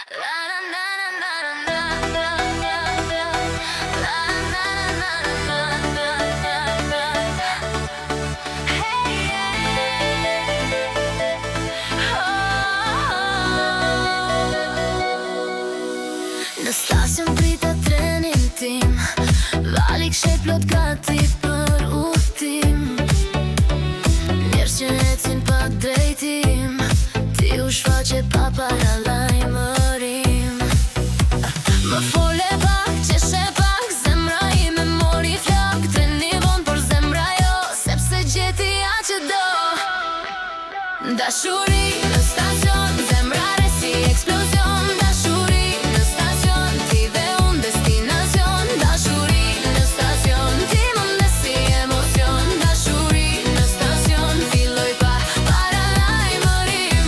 Në stacion prita trenin tim, vali kshej plot gati për udhtim. Njerëz që ecin pa drejtim, ti u shfaqe pa paralajmërim. Më fole pak, qeshe pak, zemra ime mori flak. Treni von, por zemra jo, sepse gjeti atë që do. Dashuri në stacion, zemrare si eksplozion. Dashuri në stacion, ti dhe unë destinacion. Dashuri në stacion, ti më ndes si emocion. Dashuri në stacion, filloj pa paralajmërim.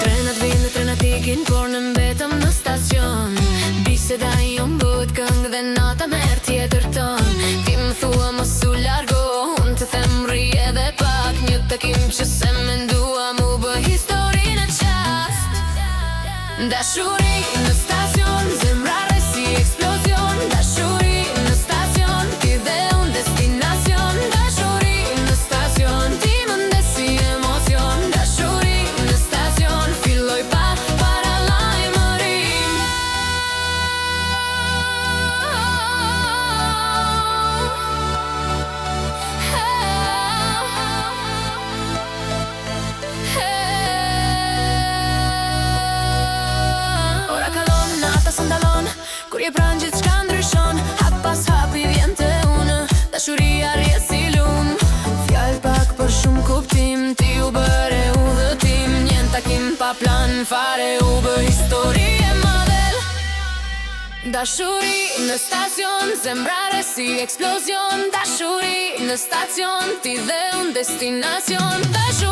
Trenat vinë, trenat ikin, por në mbetëm në stacion. Biseda jon bëhet këngë dhe nata merr tjetër ton. Ti më thua mos u largo, unë të them rri edhe pak. Një takim që se mendua mu bë histori në qast. Dashuri në stacion, zemrare si eksplozion. Dashuri në stacion, ti dhe unë destinacion. Dashuri në stacion, ti më ndes si emocion. Dashuri në stacion, filloj pa paralajmërim. Ora kalon, nata së ndalon, kur je pranë gjithçka ndryshon. Hap pas hapi vjen te unë, dashuria rrjet si lum. Fjalë pak për shumë kuptim, ti u bëre udhëtim. Një takim pa plan fare u bë histori e madhe. Dashuri në stacion, zemrare si eksplozion. Dashuri në stacion, ti dhe unë destinacion. Dashuri